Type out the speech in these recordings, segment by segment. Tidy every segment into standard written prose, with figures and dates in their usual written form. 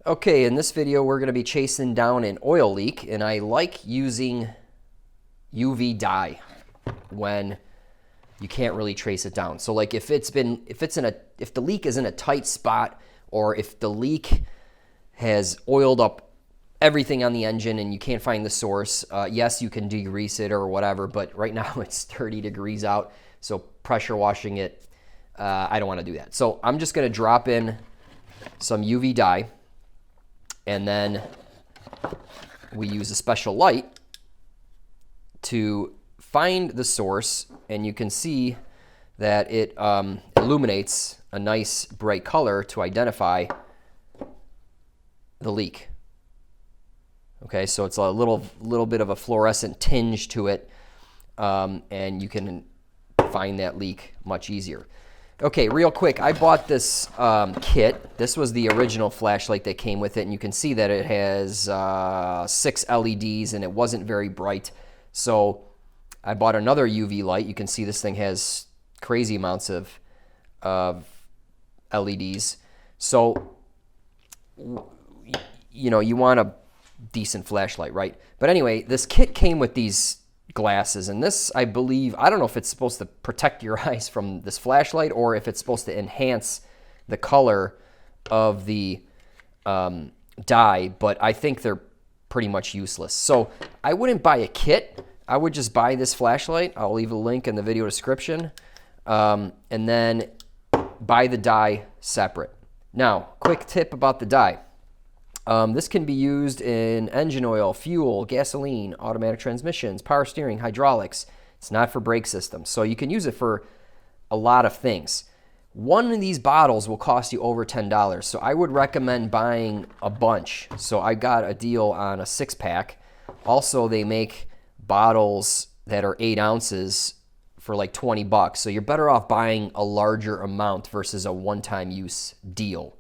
Okay, in this video we're going to be chasing down an oil leak, and I like using UV dye when you can't really trace it down. So like if the leak is in a tight spot, or if the leak has oiled up everything on the engine and you can't find the source, yes, you can degrease it or whatever, but right now it's 30 degrees out, so pressure washing it, I don't want to do that. So I'm just going to drop in some UV dye, and then we use a special light to find the source, and you can see that it illuminates a nice bright color to identify the leak. Okay, so it's a little bit of a fluorescent tinge to it, and you can find that leak much easier. Okay, real quick, I bought this kit. This was the original flashlight that came with it, and you can see that it has 6 LEDs, and it wasn't very bright. So I bought another UV light. You can see this thing has crazy amounts of LEDs. So, you know, you want a decent flashlight, right? But anyway, this kit came with these glasses, and this, I believe, I don't know if it's supposed to protect your eyes from this flashlight or if it's supposed to enhance the color of the dye, but I think they're pretty much useless. So I wouldn't buy a kit. I would just buy this flashlight. I'll leave a link in the video description, and then buy the dye separate. Now, quick tip about the dye. This can be used in engine oil, fuel, gasoline, automatic transmissions, power steering, hydraulics. It's not for brake systems, so you can use it for a lot of things. One of these bottles will cost you over $10, so I would recommend buying a bunch. So I got a deal on a 6-pack. Also, they make bottles that are 8 ounces for like $20, so you're better off buying a larger amount versus a one-time use deal.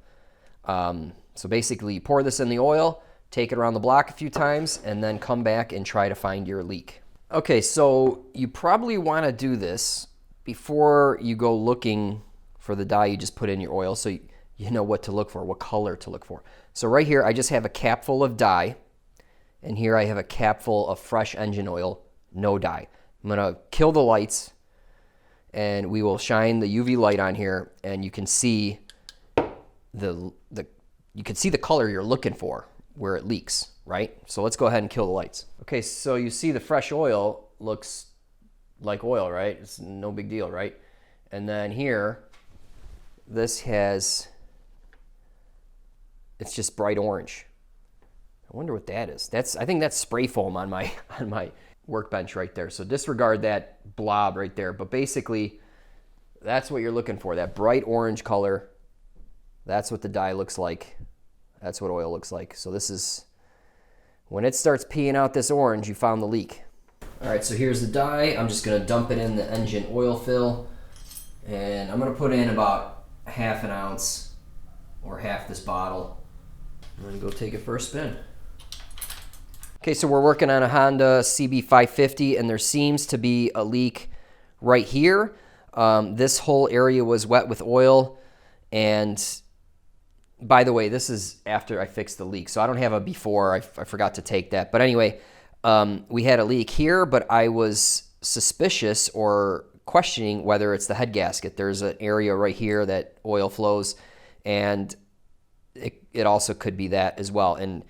So basically, you pour this in the oil, take it around the block a few times, and then come back and try to find your leak. Okay, so you probably want to do this before you go looking for the dye you just put in your oil, so you know what to look for, what color to look for. So right here, I just have a cap full of dye, and here I have a cap full of fresh engine oil, no dye. I'm going to kill the lights, and we will shine the UV light on here, and you can see you can see the color you're looking for where it leaks, right? So let's go ahead and kill the lights. Okay, so you see the fresh oil looks like oil, right? It's no big deal, right? And then here, it's just bright orange. I wonder what that is. I think that's spray foam on my workbench right there. So disregard that blob right there. But basically, that's what you're looking for, that bright orange color. That's what the dye looks like. That's what oil looks like. So this is, when it starts peeing out this orange, you found the leak. All right, so here's the dye. I'm just gonna dump it in the engine oil fill, and I'm gonna put in about half an ounce or half this bottle. I'm gonna go take it for a spin. Okay, so we're working on a Honda CB550, and there seems to be a leak right here. This whole area was wet with oil, and by the way, this is after I fixed the leak, so I don't have a before. I forgot to take that. But anyway, we had a leak here, but I was suspicious or questioning whether it's the head gasket. There's an area right here that oil flows, and it also could be that as well. And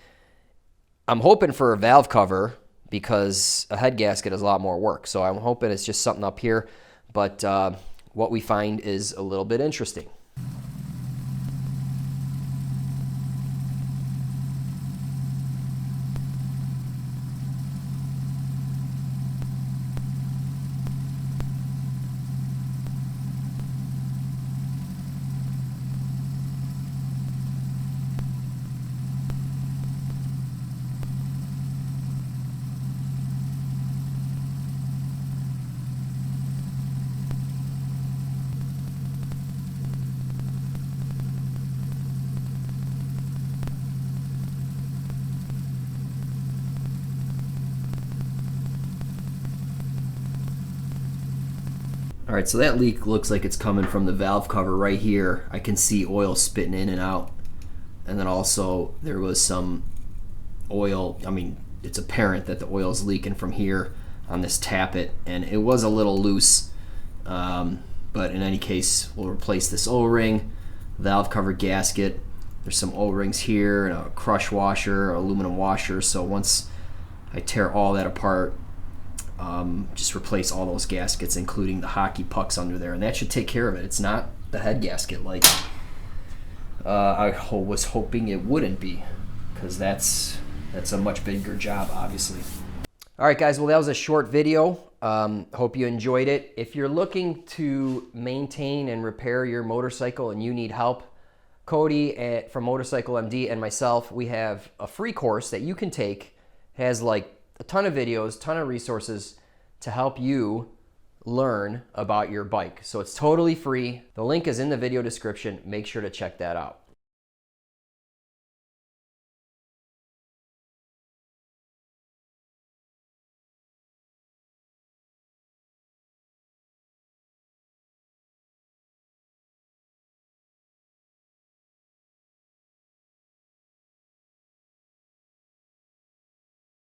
I'm hoping for a valve cover because a head gasket is a lot more work. So I'm hoping it's just something up here, but what we find is a little bit interesting. All right, so that leak looks like it's coming from the valve cover right here. I can see oil spitting in and out And then also there was some oil. I mean, it's apparent that the oil is leaking from here on this tappet, and it was a little loose. But in any case, we'll replace this O-ring, valve cover gasket. There's some O-rings here and a crush washer, aluminum washer. So once I tear all that apart, just replace all those gaskets, including the hockey pucks under there, and that should take care of it. It's not the head gasket like I was hoping it wouldn't be, because that's a much bigger job, obviously. All right, guys, well, that was a short video. Hope you enjoyed it. If you're looking to maintain and repair your motorcycle and you need help, Cody from Motorcycle MD and myself, we have a free course that you can take. It has like a ton of videos, ton of resources to help you learn about your bike. So it's totally free. The link is in the video description. Make sure to check that out.